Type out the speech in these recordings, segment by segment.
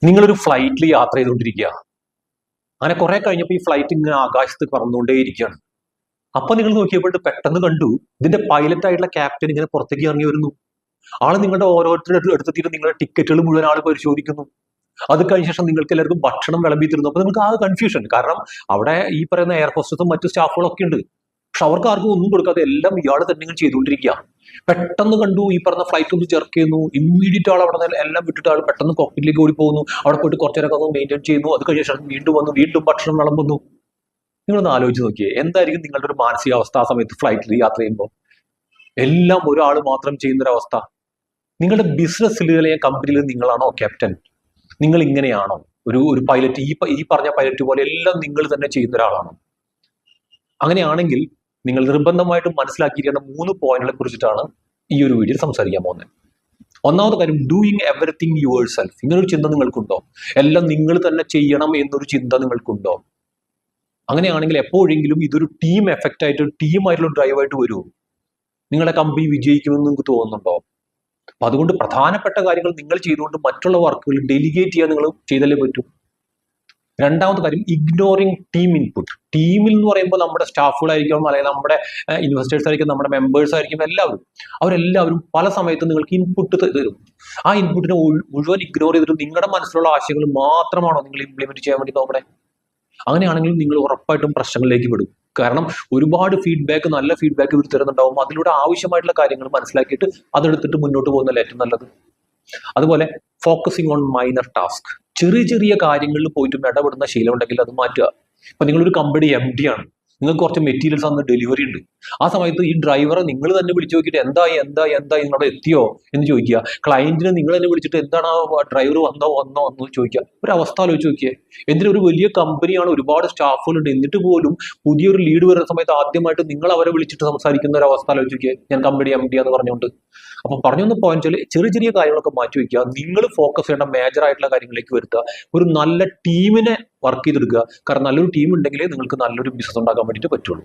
നിങ്ങളൊരു ഫ്ലൈറ്റിൽ യാത്ര ചെയ്തുകൊണ്ടിരിക്കുക. അങ്ങനെ കുറെ കഴിഞ്ഞപ്പോൾ ഈ ഫ്ലൈറ്റ് ഇങ്ങനെ ആകാശത്ത് പറന്നുകൊണ്ടേയിരിക്കുകയാണ്. അപ്പൊ നിങ്ങൾ നോക്കിയപ്പോൾ പെട്ടെന്ന് കണ്ടു ഇതിന്റെ പൈലറ്റ് ആയിട്ടുള്ള ക്യാപ്റ്റൻ ഇങ്ങനെ പുറത്തേക്ക് ഇറങ്ങി വരുന്നു. ആള് നിങ്ങളുടെ ഓരോരുത്തരുടെ അടുത്തെത്തിയിട്ട് നിങ്ങളുടെ ടിക്കറ്റുകൾ മുഴുവൻ ആൾ പരിശോധിക്കുന്നു. അത് കഴിഞ്ഞ ശേഷം നിങ്ങൾക്ക് എല്ലാവർക്കും ഭക്ഷണം വിളമ്പി തരുന്നു. അപ്പൊ നിങ്ങൾക്ക് ആ കൺഫ്യൂഷൻ, കാരണം അവിടെ ഈ പറയുന്ന എയർ ഹോസ്റ്റസും മറ്റു സ്റ്റാഫുകളും ഒക്കെ ഉണ്ട്. പക്ഷെ അവർക്ക് ആർക്കും ഒന്നും കൊടുക്കാതെ എല്ലാം ഇയാൾ തന്നെ ഇങ്ങനെ ചെയ്തുകൊണ്ടിരിക്കുക. പെട്ടെന്ന് കണ്ടു ഈ പറഞ്ഞ ഫ്ലൈറ്റ് ഒന്ന് ചെർക്ക് ചെയ്യുന്നു. ഇമ്മീഡിയറ്റ് ആൾ അവിടെ എല്ലാം വിട്ടിട്ട് ആൾ പെട്ടെന്ന് കോക്പിറ്റിലേക്ക് ഓടി പോകുന്നു. അവിടെ പോയിട്ട് കുറച്ചു നേരമൊക്കെ ഒന്ന് മെയിൻറ്റെയിൻ ചെയ്യുന്നു. അത് കഴിഞ്ഞ ശേഷം വീണ്ടും വന്നു, വീണ്ടും ഭക്ഷണം വിളമ്പുന്നു. നിങ്ങളൊന്ന് ആലോചിച്ച് നോക്കിയേ, എന്തായിരിക്കും നിങ്ങളുടെ ഒരു മാനസികാവസ്ഥ ആ സമയത്ത് ഫ്ലൈറ്റിൽ യാത്ര ചെയ്യുമ്പോൾ? എല്ലാം ഒരാൾ മാത്രം ചെയ്യുന്നൊരവസ്ഥ. നിങ്ങളുടെ ബിസിനസ്സിൽ അല്ലെങ്കിൽ കമ്പനിയിൽ നിങ്ങളാണോ ക്യാപ്റ്റൻ? നിങ്ങൾ ഇങ്ങനെയാണോ ഒരു പൈലറ്റ്? ഈ പറഞ്ഞ പൈലറ്റ് പോലെ എല്ലാം നിങ്ങൾ തന്നെ ചെയ്യുന്ന ഒരാളാണോ? അങ്ങനെയാണെങ്കിൽ നിങ്ങൾ നിർബന്ധമായിട്ടും മനസ്സിലാക്കിയിരിക്കേണ്ട 3 പോയിന്റുകളെ കുറിച്ചിട്ടാണ് ഈ ഒരു വീഡിയോയിൽ സംസാരിക്കാൻ പോകുന്നത്. ഒന്നാമത്തെ കാര്യം, ഡൂയിങ് എവറിത്തിങ് യുവർ സെൽഫ്. ഇങ്ങനൊരു ചിന്ത നിങ്ങൾക്കുണ്ടോ? എല്ലാം നിങ്ങൾ തന്നെ ചെയ്യണം എന്നൊരു ചിന്ത നിങ്ങൾക്കുണ്ടോ? അങ്ങനെയാണെങ്കിൽ എപ്പോഴെങ്കിലും ഇതൊരു ടീം എഫക്റ്റ് ആയിട്ട്, ടീമായിട്ടുള്ള ഡ്രൈവായിട്ട് വരുമോ? നിങ്ങളുടെ കമ്പനി വിജയിക്കുമെന്ന് നിങ്ങൾക്ക് തോന്നുന്നുണ്ടോ? അപ്പൊ അതുകൊണ്ട് പ്രധാനപ്പെട്ട കാര്യങ്ങൾ നിങ്ങൾ ചെയ്തുകൊണ്ട് മറ്റുള്ള വർക്കുകൾ ഡെലിഗേറ്റ് ചെയ്യാൻ നിങ്ങൾ ചെയ്തല്ലേ പറ്റൂ. രണ്ടാമത്തെ കാര്യം, ഇഗ്നോറിങ് ടീം ഇൻപുട്ട്. ടീമിൽ എന്ന് പറയുമ്പോൾ നമ്മുടെ സ്റ്റാഫുകളായിരിക്കും, അല്ലെങ്കിൽ നമ്മുടെ ഇൻവെസ്റ്റേഴ്സ് ആയിരിക്കും, നമ്മുടെ മെമ്പേഴ്സ് ആയിരിക്കും, അവരെല്ലാവരും പല സമയത്തും നിങ്ങൾക്ക് ഇൻപുട്ട് തരും. ആ ഇൻപുട്ടിനെ മുഴുവൻ ഇഗ്നോർ ചെയ്തിട്ട് നിങ്ങളുടെ മനസ്സിലുള്ള ആശയങ്ങൾ മാത്രമാണോ നിങ്ങൾ ഇംപ്ലിമെന്റ് ചെയ്യാൻ വേണ്ടി നോക്കണേ? അങ്ങനെയാണെങ്കിൽ നിങ്ങൾ ഉറപ്പായിട്ടും പ്രശ്നങ്ങളിലേക്ക് വിടും. കാരണം ഒരുപാട് ഫീഡ്ബാക്ക്, നല്ല ഫീഡ്ബാക്ക് ഇവർ തരുന്നുണ്ടാവും. അതിലൂടെ ആവശ്യമായിട്ടുള്ള കാര്യങ്ങൾ മനസ്സിലാക്കിയിട്ട് അതെടുത്തിട്ട് മുന്നോട്ട് പോകുന്നതല്ല ഏറ്റവും നല്ലത്. അതുപോലെ ഫോക്കസിങ് ഓൺ മൈനർ ടാസ്ക്. ചെറിയ ചെറിയ കാര്യങ്ങളിൽ പോയിട്ട് ഇടപെടുന്ന ശീലം ഉണ്ടെങ്കിൽ അത് മാറ്റുക. ഇപ്പൊ നിങ്ങളൊരു കമ്പനി MD ആണ്, നിങ്ങൾക്ക് കുറച്ച് മെറ്റീരിയൽസ് അന്ന് ഡെലിവറി ഉണ്ട്. ആ സമയത്ത് ഈ ഡ്രൈവറെ നിങ്ങൾ തന്നെ വിളിച്ചു നോക്കിയിട്ട് എന്തായി നിങ്ങളവിടെ എത്തിയോ എന്ന് ചോദിക്കുക. ക്ലയന്റിനെ നിങ്ങൾ തന്നെ വിളിച്ചിട്ട് എന്താണ് ആ ഡ്രൈവർ വന്നോ എന്ന് ചോദിക്കുക. ഒരു അവസ്ഥ ആലോചിച്ച് നോക്കിയേ. എന്തിനും ഒരു വലിയ കമ്പനിയാണ്, ഒരുപാട് സ്റ്റാഫുകളുണ്ട്, എന്നിട്ട് പോലും പുതിയൊരു ലീഡ് വരുന്ന സമയത്ത് ആദ്യമായിട്ട് നിങ്ങൾ അവരെ വിളിച്ചിട്ട് സംസാരിക്കുന്ന ഒരു അവസ്ഥ ആലോചിച്ച് നോക്കിയേ. ഞാൻ കമ്പനി MD എന്ന് പറഞ്ഞുകൊണ്ട്. അപ്പൊ പറഞ്ഞൊന്ന് പോയിന്റ്, ചെറിയ ചെറിയ കാര്യങ്ങളൊക്കെ മാറ്റി വയ്ക്കുക. നിങ്ങൾ ഫോക്കസ് ചെയ്യേണ്ട മേജർ ആയിട്ടുള്ള കാര്യങ്ങളിലേക്ക് വരുത്തുക. ഒരു നല്ല ടീമിനെ വർക്ക് ചെയ്തെടുക്കുക. കാരണം നല്ലൊരു ടീം ഉണ്ടെങ്കിലേ നിങ്ങൾക്ക് നല്ലൊരു ബിസിനസ് ഉണ്ടാക്കാൻ വേണ്ടിയിട്ട് പറ്റുള്ളൂ.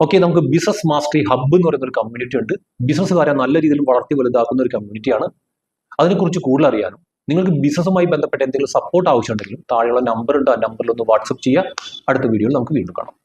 ഓക്കെ, നമുക്ക് ബിസിനസ് മാസ്റ്ററി ഹബ്ബ് എന്ന് പറയുന്ന ഒരു കമ്മ്യൂണിറ്റി ഉണ്ട്. ബിസിനസ്സുകാരെ നല്ല രീതിയിൽ വളർത്തി വലുതാക്കുന്ന ഒരു കമ്മ്യൂണിറ്റിയാണ്. അതിനെക്കുറിച്ച് കൂടുതൽ അറിയാനും നിങ്ങൾക്ക് ബിസിനസ്സുമായി ബന്ധപ്പെട്ട എന്തെങ്കിലും സപ്പോർട്ട് ആവശ്യമുണ്ടെങ്കിലും താഴെയുള്ള നമ്പർ ഉണ്ട്, ആ നമ്പറിൽ ഒന്ന് വാട്സപ്പ് ചെയ്യുക. അടുത്ത വീഡിയോയിൽ നമുക്ക് വീണ്ടും കാണാം.